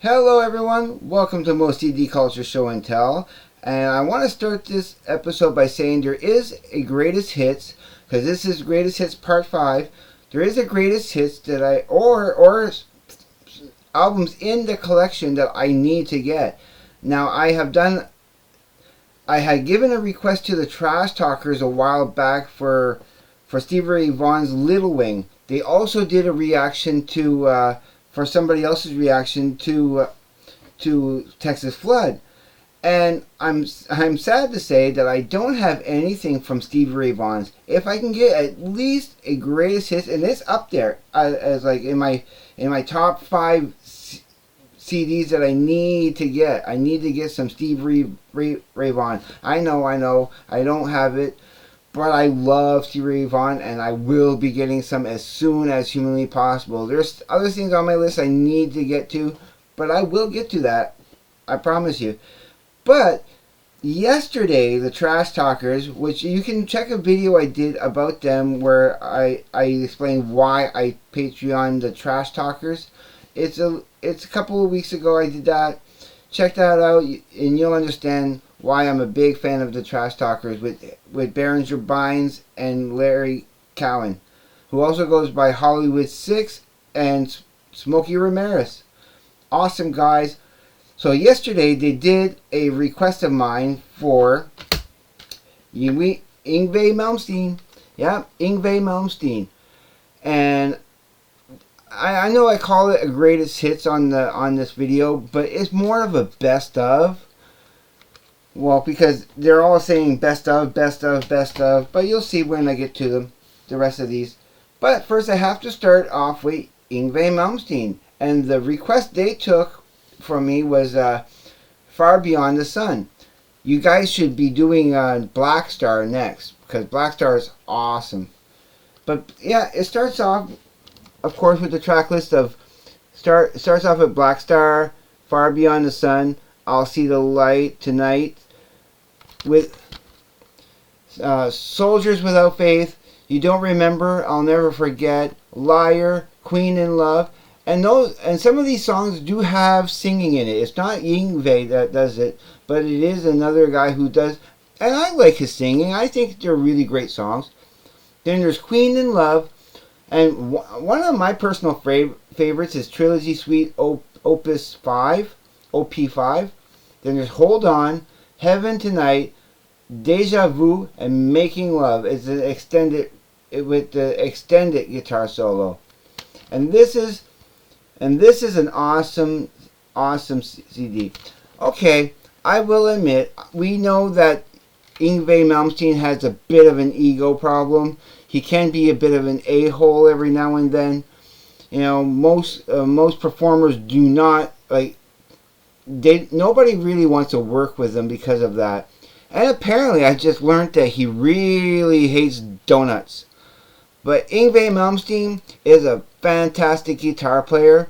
Hello everyone, welcome to Moe'S CD Culture Show and Tell. And I want to start this episode by saying there is a greatest hits, because this is greatest hits part 5. There is a greatest hits that or albums in the collection that I need to get. Now I had given a request to the Trash Talkers a while back for Stevie Ray Vaughan's Little Wing. They also did a reaction to for somebody else's reaction to Texas Flood, and I'm sad to say that I don't have anything from Stevie Ray Vaughan's. If I can get at least a greatest hits, and it's up there as like in my top 5 CDs that I need to get. I need to get some Stevie Ray Vaughan. I know, I don't have it. But I love Stevie Ray Vaughan, and I will be getting some as soon as humanly possible. There's other things on my list I need to get to, but I will get to that. I promise you. But yesterday, the Trash Talkers, which you can check a video I did about them where I explained why I Patreon the Trash Talkers. It's a couple of weeks ago I did that. Check that out, and you'll understand why I'm a big fan of the Trash Talkers with Berenger Bynes and Larry Cowan, who also goes by Hollywood 6 and Smokey Ramirez. Awesome guys. So yesterday they did a request of mine for Yngwie Malmsteen. Yeah, Yngwie Malmsteen. And I know I call it a greatest hits on this video, but it's more of a best of. Well, because they're all saying best of, but you'll see when I get to them, the rest of these. But first I have to start off with Yngwie Malmsteen. And the request they took from me was Far Beyond the Sun. You guys should be doing Black Star next, because Black Star is awesome. But yeah, it starts off, of course, with the track list of, starts off with Black Star, Far Beyond the Sun, I'll See the Light Tonight, with Soldiers Without Faith, You Don't Remember, I'll Never Forget, Liar, Queen in Love, and some of these songs do have singing in it. It's not Yngwie that does it, but it is another guy who does, and I like his singing. I think they're really great songs. Then there's Queen in Love, and one of my personal favorites is Trilogy Suite Opus 5, OP5. Then there's Hold On, Heaven Tonight, Deja Vu, and Making Love. It's an extended with the extended guitar solo, and this is an awesome CD. Okay, I will admit, we know that Yngwie Malmsteen has a bit of an ego problem. He can be a bit of an a-hole every now and then. You know, most performers do not like. Nobody really wants to work with him because of that. And apparently I just learned that he really hates donuts. But Yngwie Malmsteen is a fantastic guitar player.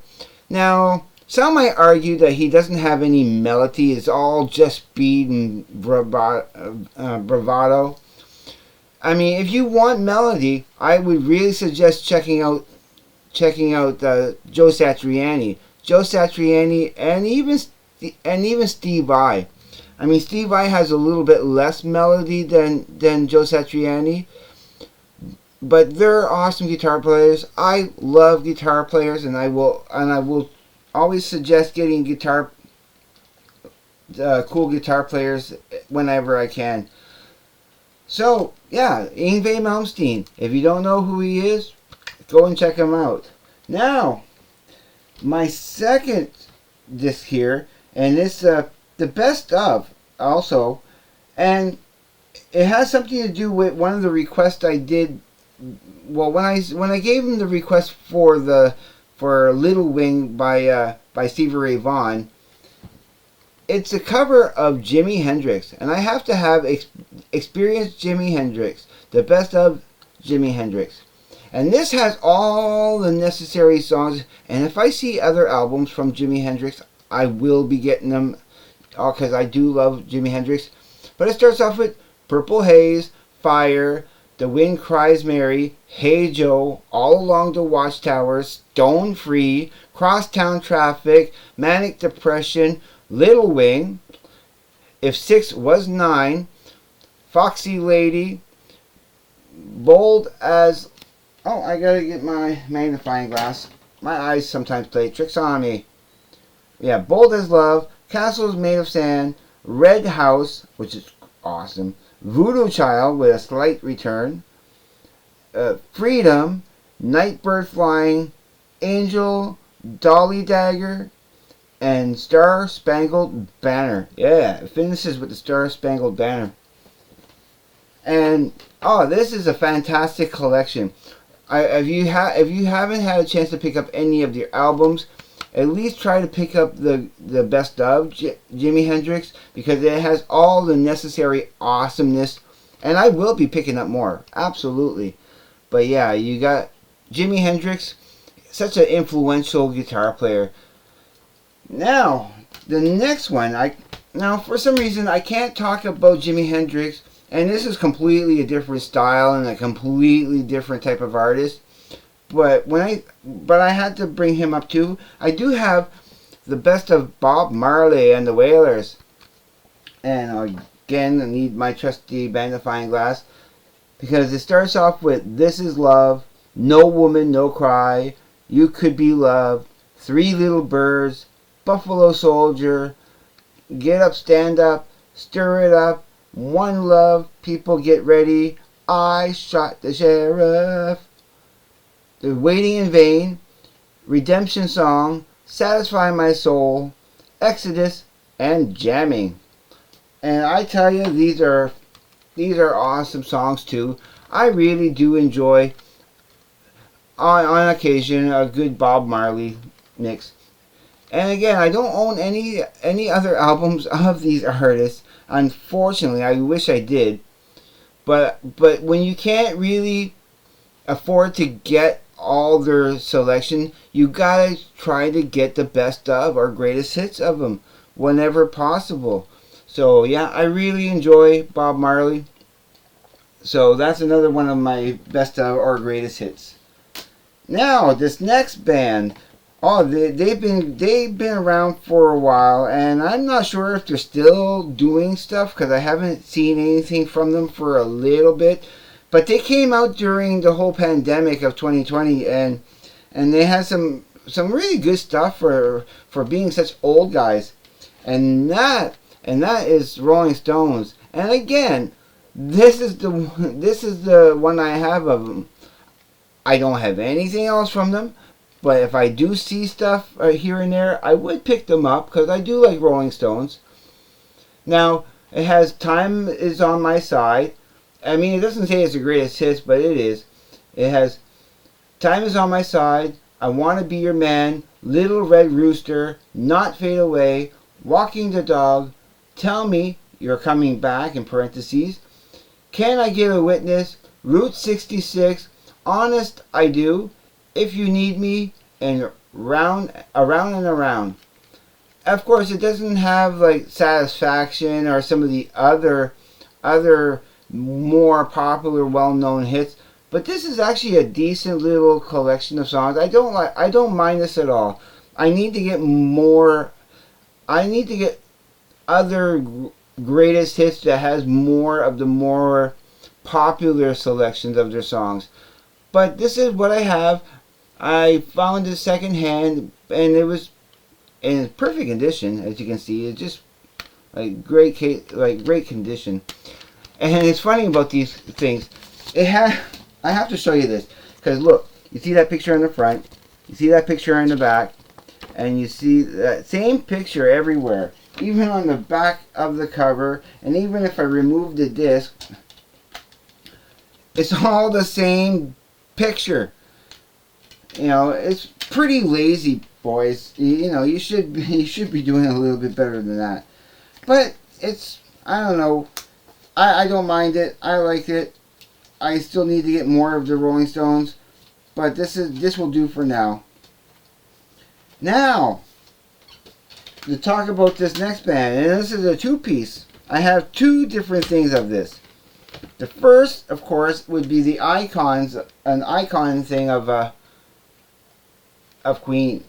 Now, some might argue that he doesn't have any melody. It's all just speed and bravado. I mean, if you want melody, I would really suggest checking out Joe Satriani. Joe Satriani and even Steve Vai. I mean, Steve Vai has a little bit less melody than Joe Satriani, but they're awesome guitar players. I love guitar players, and I will always suggest getting cool guitar players whenever I can. So yeah, Yngwie Malmsteen. If you don't know who he is, go and check him out. Now, my second disc here, and it's the best of also, and it has something to do with one of the requests I did. Well, when I gave him the request for Little Wing by Stevie Ray Vaughan, it's a cover of Jimi Hendrix, and I have to have experienced Jimi Hendrix, the best of Jimi Hendrix. And this has all the necessary songs, and if I see other albums from Jimi Hendrix, I will be getting them, because I do love Jimi Hendrix. But it starts off with Purple Haze, Fire, The Wind Cries Mary, Hey Joe, All Along the Watchtower, Stone Free, Crosstown Traffic, Manic Depression, Little Wing, If 6 Was 9, Foxy Lady, Bold as... Oh, I gotta get my magnifying glass. My eyes sometimes play tricks on me. Yeah, Bold as Love, Castles Made of Sand, Red House, which is awesome, Voodoo Child with a slight return, Freedom, Nightbird Flying, Angel, Dolly Dagger, and Star Spangled Banner. Yeah, it finishes with the Star Spangled Banner. And oh, this is a fantastic collection. If you haven't had a chance to pick up any of their albums, at least try to pick up the best of Jimi Hendrix, because it has all the necessary awesomeness. And I will be picking up more, absolutely. But yeah, you got Jimi Hendrix, such an influential guitar player. Now, the next one, now for some reason I can't talk about Jimi Hendrix, and this is completely a different style and a completely different type of artist. But I had to bring him up too. I do have the best of Bob Marley and the Wailers. And again, I need my trusty magnifying glass, because it starts off with This Is Love, No Woman, No Cry, You Could Be Loved, Three Little Birds, Buffalo Soldier, Get Up, Stand Up, Stir It Up, One Love, People Get Ready, I Shot the Sheriff, The Waiting in Vain, Redemption Song, Satisfy My Soul, Exodus, and Jamming. And I tell you, these are awesome songs too. I really do enjoy, on occasion, a good Bob Marley mix. And again, I don't own any other albums of these artists. Unfortunately, I wish I did. But when you can't really afford to get all their selection, you gotta try to get the best of or greatest hits of them whenever possible. So yeah, I really enjoy Bob Marley. So that's another one of my best of or greatest hits. Now this next band, oh, they've been around for a while, and I'm not sure if they're still doing stuff, because I haven't seen anything from them for a little bit. But they came out during the whole pandemic of 2020, and they had some really good stuff for being such old guys, and that is Rolling Stones. And again, this is the one I have of them. I don't have anything else from them, but if I do see stuff here and there, I would pick them up, because I do like Rolling Stones. Now, it has Time Is on My Side. I mean, it doesn't say it's the greatest hits, but it is. It has Time Is on My Side, I Want to Be Your Man, Little Red Rooster, Not Fade Away, Walking the Dog, Tell Me You're Coming Back, in parentheses, Can I Get a Witness, Route 66, Honest I Do, If You Need Me, and Around and Around. Of course, it doesn't have like Satisfaction or some of the other more popular, well-known hits, but this is actually a decent little collection of songs. I don't mind this at all. I need to get more. I need to get other greatest hits that has more of the more popular selections of their songs. But this is what I have. I found it secondhand, and it was in perfect condition, as you can see. It's just like great condition. And it's funny about these things. I have to show you this, because look, you see that picture in the front, you see that picture in the back, and you see that same picture everywhere, even on the back of the cover, and even if I remove the disc, it's all the same picture. You know, it's pretty lazy, boys. You know, you should be doing a little bit better than that. But it's, I don't know. I don't mind it. I like it. I still need to get more of the Rolling Stones, but this will do for now. Now, to talk about this next band, and this is a two-piece. I have two different things of this. The first, of course, would be the an icon thing of Queen.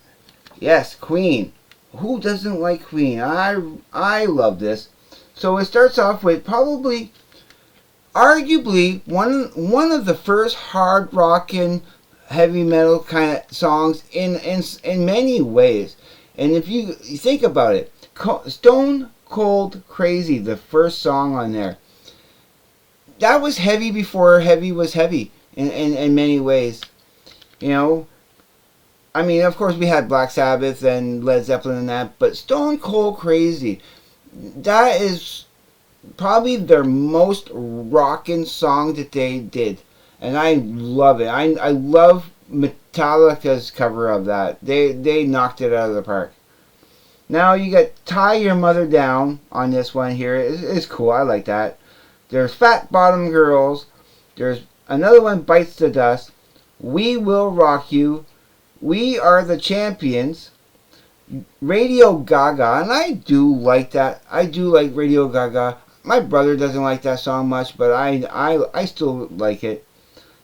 Yes, Queen. Who doesn't like Queen? I love this. So it starts off with probably, arguably, one of the first hard rockin' heavy metal kind of songs in many ways. And if you think about it, Stone Cold Crazy, the first song on there, that was heavy before heavy was heavy in many ways. You know, I mean, of course, we had Black Sabbath and Led Zeppelin and that, but Stone Cold Crazy, that is probably their most rockin' song that they did. And I love it. I love Metallica's cover of that. They knocked it out of the park. Now you got Tie Your Mother Down on this one here. It's cool. I like that. There's Fat Bottom Girls. There's another one, Bites the Dust. We Will Rock You. We Are the Champions. Radio Gaga. And I do like that. I do like Radio Gaga. My brother doesn't like that song much, but I still like it.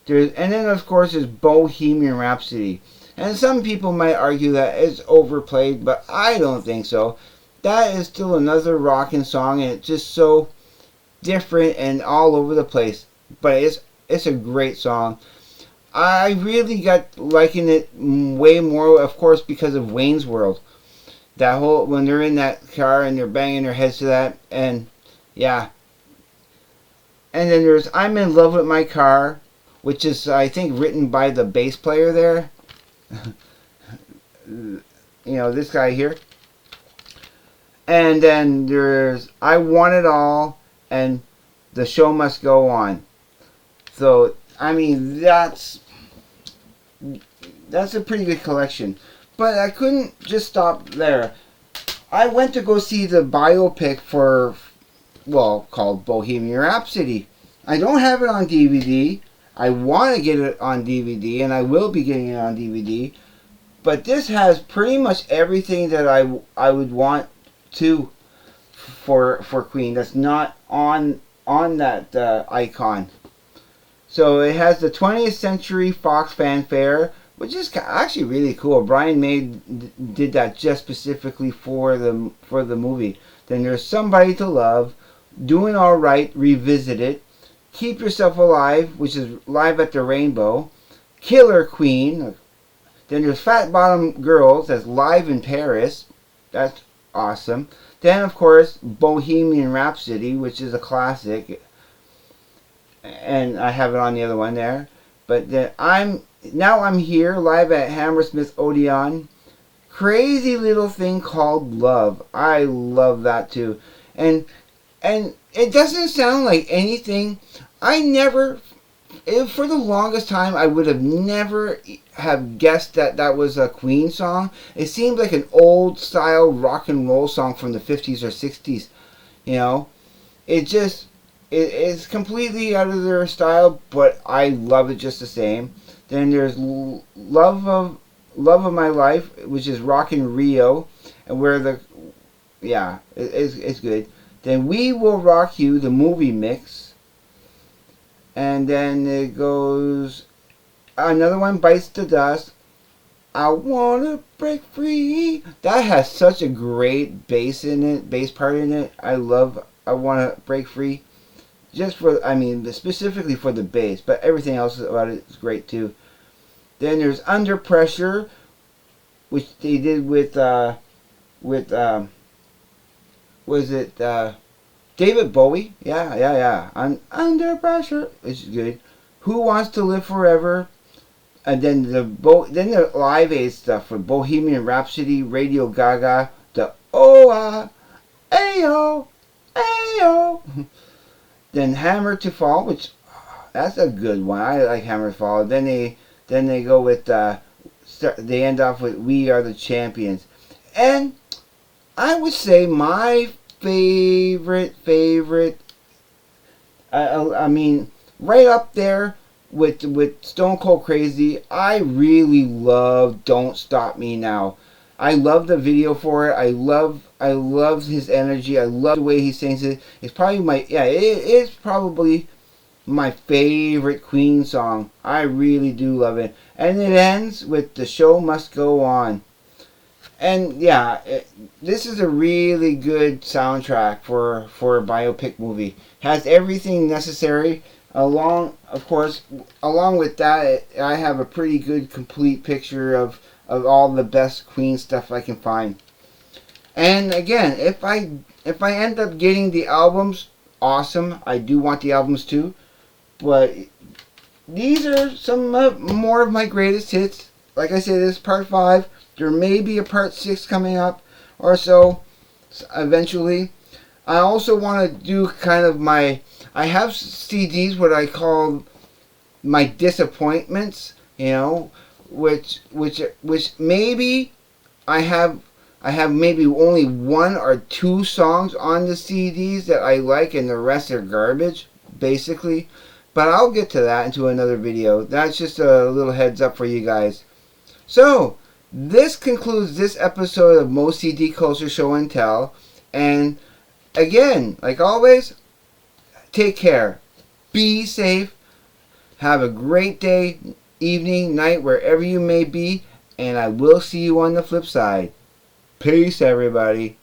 And then, of course, there's Bohemian Rhapsody. And some people might argue that it's overplayed, but I don't think so. That is still another rockin' song, and it's just so different and all over the place. But it's a great song. I really got liking it way more, of course, because of Wayne's World. That whole, when they're in that car and they're banging their heads to that, and yeah. And then there's I'm in Love with My Car, which is, I think, written by the bass player there. You know, this guy here. And then there's I Want It All and The Show Must Go On. So, I mean, that's a pretty good collection. But I couldn't just stop there. I went to go see the biopic for, well, called Bohemian Rhapsody. I don't have it on DVD. I want to get it on DVD, and I will be getting it on DVD. But this has pretty much everything that I would want to for Queen. That's not on that icon. So it has the 20th Century Fox fanfare, which is actually really cool. Brian May did that just specifically for the movie. Then there's Somebody to Love, Doing All Right, Revisited, Keep Yourself Alive, which is Live at the Rainbow, Killer Queen. Then there's Fat Bottom Girls, that's Live in Paris. That's awesome. Then, of course, Bohemian Rhapsody, which is a classic. And I have it on the other one there. But then I'm Here, live at Hammersmith Odeon. Crazy Little Thing Called Love. I love that too. And it doesn't sound like anything. For the longest time, I would have never have guessed that was a Queen song. It seemed like an old style rock and roll song from the 50s or 60s. You know, it's completely out of their style, but I love it just the same. Then there's Love of My Life, which is Rockin' Rio, and it's good. Then We Will Rock You, the movie mix. And then it goes, another one, Bites the Dust. I Wanna Break Free. That has such a great bass part in it. I Wanna Break Free. Specifically for the bass, but everything else about it is great too. Then there's Under Pressure, which they did with David Bowie. Yeah. Under Pressure, which is good. Who Wants to Live Forever? And then the Live Aid stuff for Bohemian Rhapsody, Radio Gaga, the Ayo. Then Hammer to Fall, which that's a good one. I like Hammer to Fall. Then they go with they end off with We Are the Champions. And I would say my favorite right up there with Stone Cold Crazy, I really love Don't Stop Me Now. I love the video for it. I love his energy. I love the way he sings it. It's probably it is probably my favorite Queen song. I really do love it. And it ends with "The Show Must Go On." And yeah, this is a really good soundtrack for a biopic movie. Has everything necessary. Of course, along with that, I have a pretty good complete picture of all the best Queen stuff I can find. And again, if I end up getting the albums, awesome. I do want the albums too. But these are some more of my greatest hits. Like I said, this is part 5. There may be a part 6 coming up or so eventually. I also want to do kind of I have CDs, what I call my disappointments, which maybe I have maybe only 1 or 2 songs on the CDs that I like and the rest are garbage, basically. But I'll get to that into another video. That's just a little heads up for you guys. So, this concludes this episode of Moe'S CD Culture Show and Tell. And again, like always, take care. Be safe. Have a great day, evening, night, wherever you may be. And I will see you on the flip side. Peace, everybody.